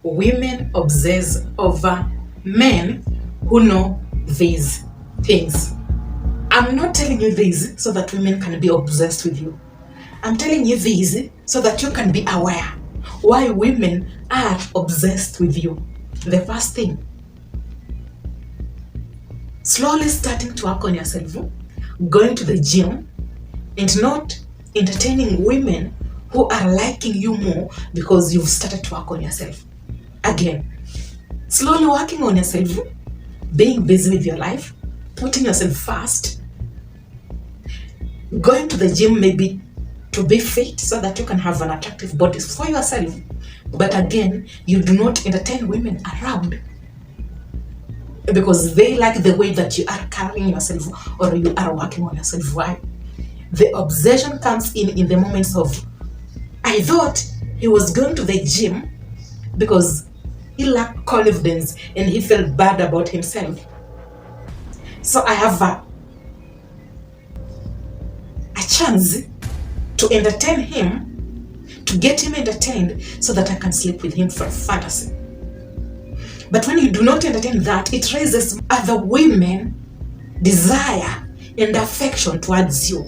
Women obsess over men who know these things. I'm not telling you this so that women can be obsessed with you. I'm telling you this so that you can be aware why women are obsessed with you. The first thing, slowly starting to work on yourself, going to the gym, and not entertaining women who are liking you more because you've started to work on yourself. Again, slowly working on yourself, being busy with your life, putting yourself first, going to the gym maybe to be fit so that you can have an attractive body for yourself. But again, you do not entertain women around because they like the way that you are carrying yourself or you are working on yourself. Why? The obsession comes in the moments of, I thought he was going to the gym because he lacked confidence and he felt bad about himself. So I have a chance to entertain him, to get him entertained so that I can sleep with him for fantasy. But when you do not entertain that, it raises other women desire and affection towards you.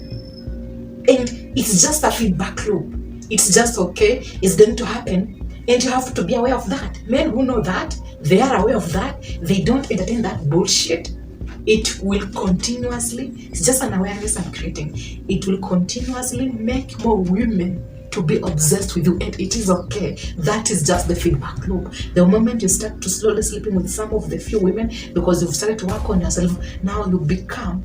And it's just a feedback loop. It's just okay, it's going to happen. And you have to be aware of that. Men who know that, they are aware of that, they don't entertain that bullshit. It will continuously, it's just an awareness I'm creating. It will continuously make more women to be obsessed with you, and it is okay. That is just the feedback loop. The moment you start to slowly sleeping with some of the few women because you've started to work on yourself, now you become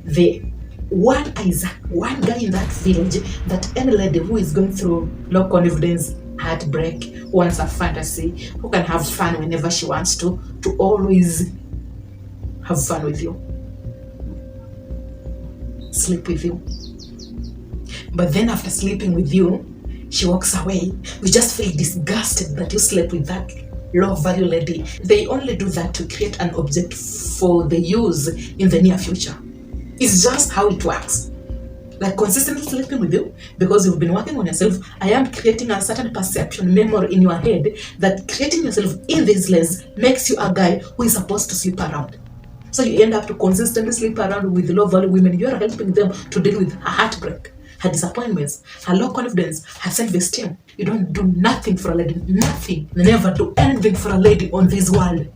the one guy in that village that any lady who is going through low confidence, heartbreak, wants a fantasy, who can have fun whenever she wants to always have fun with you, sleep with you. But then after sleeping with you, she walks away. You just feel disgusted that you slept with that low value lady. They only do that to create an object for the use in the near future. It's just how it works. Like consistently sleeping with you because you've been working on yourself. I am creating a certain perception memory in your head that creating yourself in this lens makes you a guy who is supposed to sleep around. So you end up to consistently sleep around with low value women. You are helping them to deal with her heartbreak, her disappointments, her low confidence, her self-esteem. You don't do nothing for a lady, nothing. Never do anything for a lady on this world.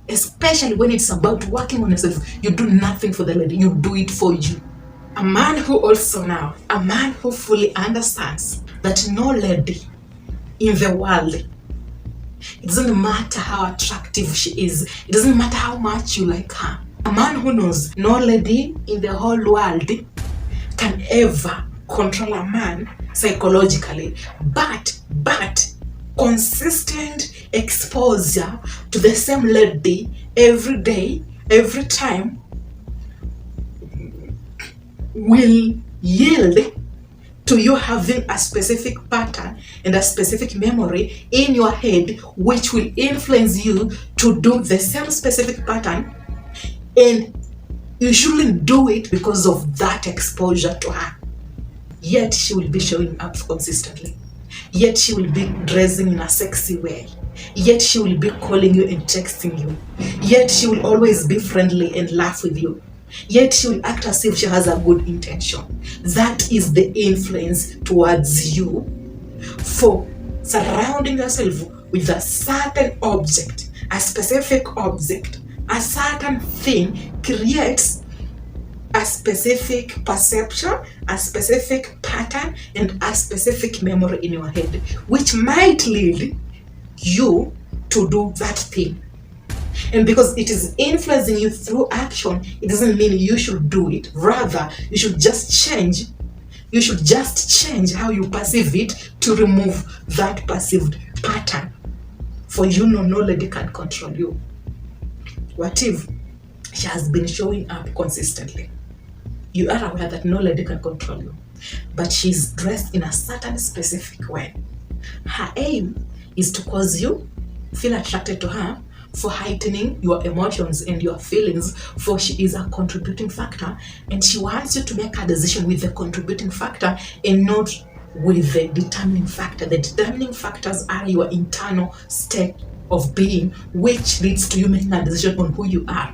Especially when it's about working on yourself. You do nothing for the lady, you do it for you. A man who fully understands that no lady in the world, it doesn't matter how attractive she is, it doesn't matter how much you like her. A man who knows no lady in the whole world can ever control a man psychologically, but consistent exposure to the same lady every day, every time will yield to you having a specific pattern and a specific memory in your head, which will influence you to do the same specific pattern, and you shouldn't do it because of that exposure to her. Yet she will be showing up consistently. Yet she will be dressing in a sexy way. Yet she will be calling you and texting you. Yet she will always be friendly and laugh with you. Yet she will act as if she has a good intention. That is the influence towards you for surrounding yourself with a certain object, a specific object. A certain thing creates a specific perception, a specific pattern, and a specific memory in your head, which might lead you to do that thing. And because it is influencing you through action, it doesn't mean you should do it. Rather, you should just change. You should just change how you perceive it to remove that perceived pattern. For you know, no lady can control you. What if she has been showing up consistently? You are aware that no lady can control you, but she's dressed in a certain specific way. Her aim is to cause you feel attracted to her, for heightening your emotions and your feelings, for she is a contributing factor, and she wants you to make a decision with the contributing factor and not with the determining factor. The determining factors are your internal state of being, which leads to you making a decision on who you are.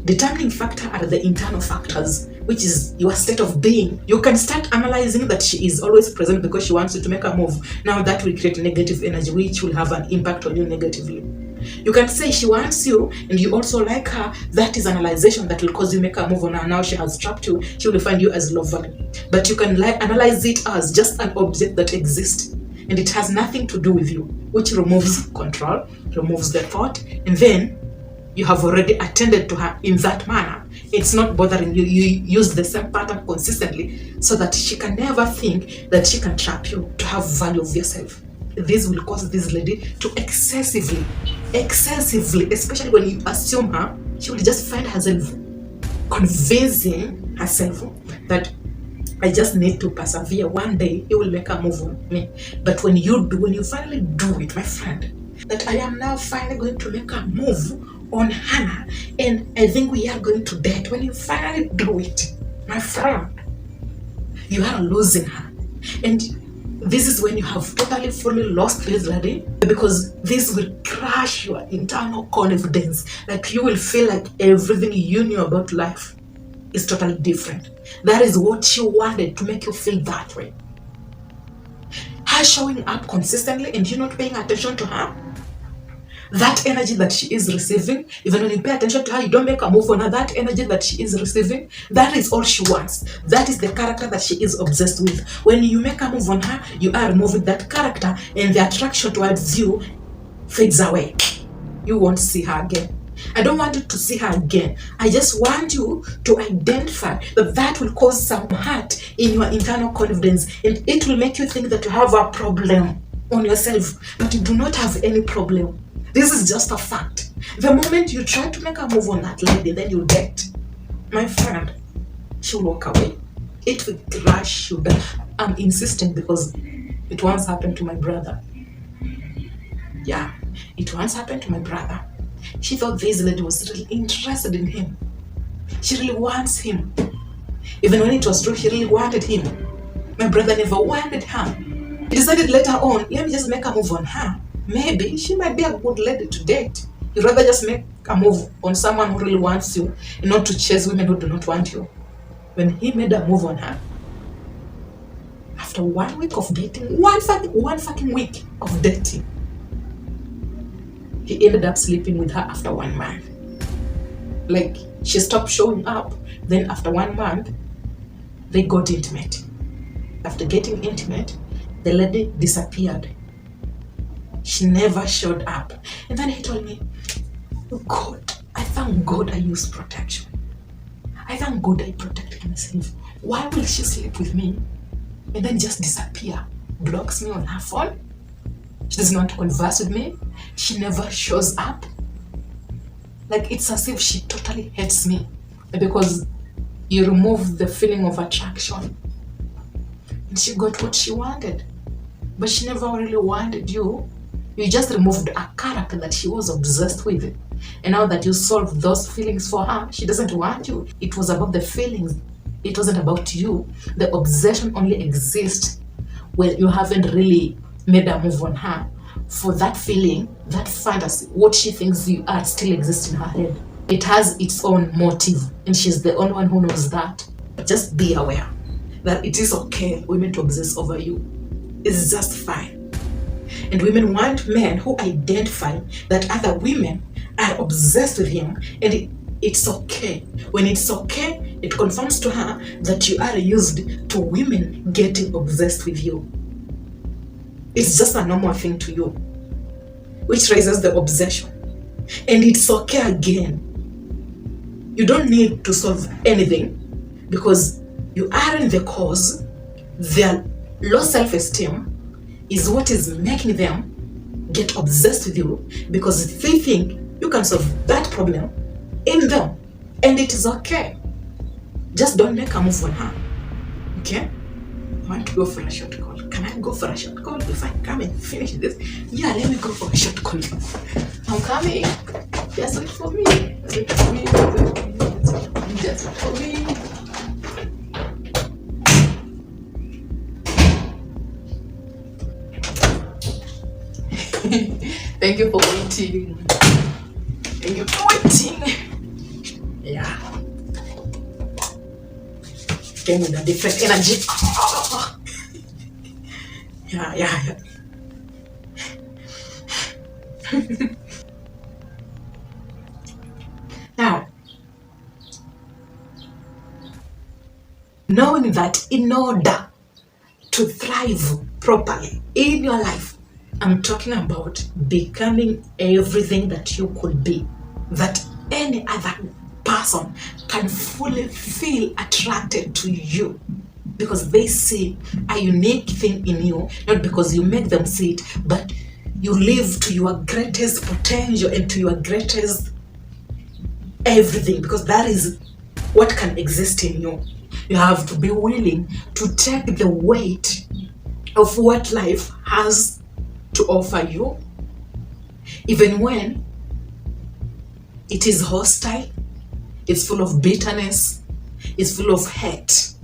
Determining factor are the internal factors, which is your state of being. You can start analyzing that she is always present because she wants you to make a move. Now that will create negative energy, which will have an impact on you negatively. You can say she wants you and you also like her. That is analyzation that will cause you make a move on her. Now she has trapped you. She will find you as lovable. But you can analyze it as just an object that exists and it has nothing to do with you, which removes control, removes the thought, and then you have already attended to her in that manner. It's not bothering you. You use the same pattern consistently so that she can never think that she can trap you to have value of yourself. This will cause this lady to excessively, especially when you assume her, she will just find herself convincing herself that I just need to persevere. One day he will make a move on me. But when you finally do it, my friend, that I am now finally going to make a move on Hannah, and I think we are going to date. When you finally do it, my friend, you are losing her. And this is when you have totally fully lost this lady, because this will crush your internal confidence. Like you will feel like everything you knew about life is totally different. That is what she wanted, to make you feel that way. Her showing up consistently and you not paying attention to her, that energy that she is receiving, even when you pay attention to her, you don't make a move on her, that energy that she is receiving, that is all she wants. That is the character that she is obsessed with. When you make a move on her, you are removing that character and the attraction towards you fades away. You won't see her again. I don't want you to see her again. I just want you to identify that will cause some hurt in your internal confidence, and it will make you think that you have a problem on yourself, but you do not have any problem. This is just a fact. The moment you try to make a move on that lady, then you date, my friend, she'll walk away. It will crush you. I'm insisting because it once happened to my brother. Yeah, it once happened to my brother. She thought this lady was really interested in him. She really wants him. Even when it was true, she really wanted him. My brother never wanted her. He decided later on, let me just make a move on her. Maybe she might be a good lady to date. You'd rather just make a move on someone who really wants you and not to chase women who do not want you. When he made a move on her, after 1 week of dating, one fucking week of dating, he ended up sleeping with her after 1 month. Like, she stopped showing up. Then after 1 month, they got intimate. After getting intimate, the lady disappeared. She never showed up. And then he told me, God, I thank God I used protection. I thank God I protected myself. Why will she sleep with me and then just disappear? Blocks me on her phone. She doesn't want to converse with me. She never shows up. Like, it's as if she totally hates me because you remove the feeling of attraction. And she got what she wanted. But she never really wanted you. You just removed a character that she was obsessed with. And now that you solved those feelings for her, she doesn't want you. It was about the feelings. It wasn't about you. The obsession only exists when you haven't really made a move on her. For that feeling, that fantasy, what she thinks you are still exists in her head. It has its own motive, and she's the only one who knows that. Just be aware that it is okay women to obsess over you. It's just fine. And women want men who identify that other women are obsessed with him, and it's okay. When it's okay, it confirms to her that you are used to women getting obsessed with you. It's just a normal thing to you, which raises the obsession. And it's okay again. You don't need to solve anything because you aren't the cause. Their low self-esteem is what is making them get obsessed with you, because they think you can solve that problem in them. And it is okay. Just don't make a move on her. Okay? I want to go for a short call. Can I go for a short call if I come and finish this? Yeah, let me go for a short call. I'm coming. Just wait for me. Wait for me. Just wait for me. Thank Thank you for waiting. Thank you for waiting. Yeah. Came with a different energy. Yeah. Now, knowing that in order to thrive properly in your life, I'm talking about becoming everything that you could be, that any other person can fully feel attracted to you because they see a unique thing in you, not because you make them see it, but you live to your greatest potential and to your greatest everything, because that is what can exist in you. You have to be willing to take the weight of what life has to offer you, even when it is hostile, it's full of bitterness, it's full of hate,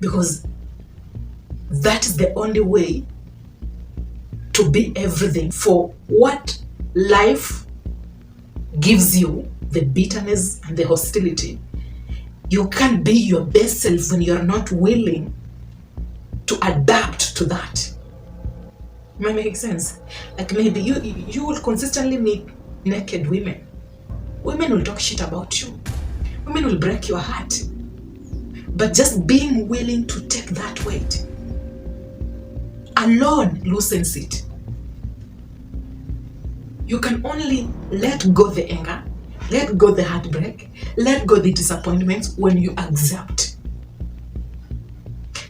because that is the only way to be everything. For what life gives you, the bitterness and the hostility, you can't be your best self when you're not willing to adapt to that. Might make sense? Like maybe you will consistently meet naked women. Women will talk shit about you. Women will break your heart. But just being willing to take that weight alone loosens it. You can only let go the anger, let go the heartbreak, let go the disappointments when you accept.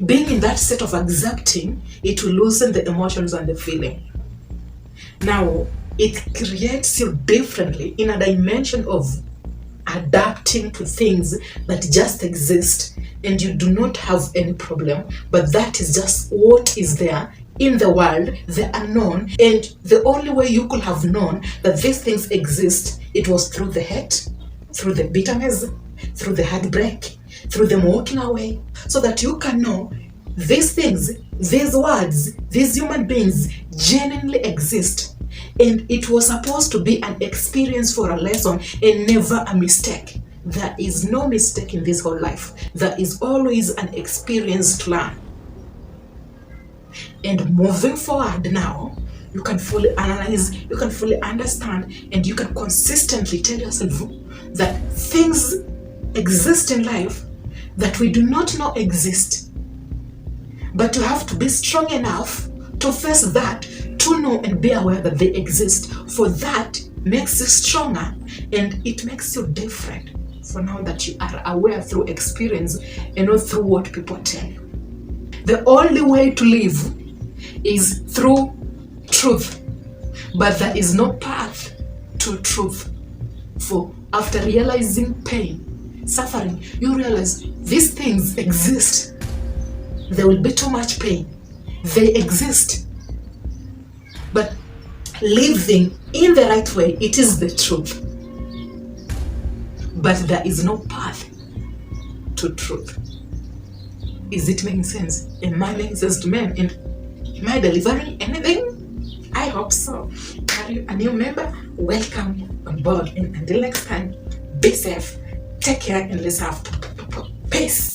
Being in that state of accepting, it will loosen the emotions and the feeling. Now, it creates you differently in a dimension of adapting to things that just exist and you do not have any problem, but that is just what is there in the world, the unknown. And the only way you could have known that these things exist, it was through the hate, through the bitterness, through the heartbreak, through them walking away, so that you can know these things, these words, these human beings genuinely exist. And it was supposed to be an experience for a lesson and never a mistake. There is no mistake in this whole life. There is always an experience to learn. And moving forward now, you can fully analyze, you can fully understand, and you can consistently tell yourself that things exist in life that we do not know exist. But you have to be strong enough to face that, to know and be aware that they exist. For that makes you stronger and it makes you different. For now that you are aware through experience and not through what people tell you. The only way to live is through truth. But there is no path to truth. For after realizing pain, suffering, you realize these things exist. There will be too much pain. They exist. But living in the right way, it is the truth. But there is no path to truth. Is it making sense? Am I making sense to men? And am I delivering anything? I hope so. Are you a new member? Welcome on board. And until next time, be safe, take care, and let's have peace.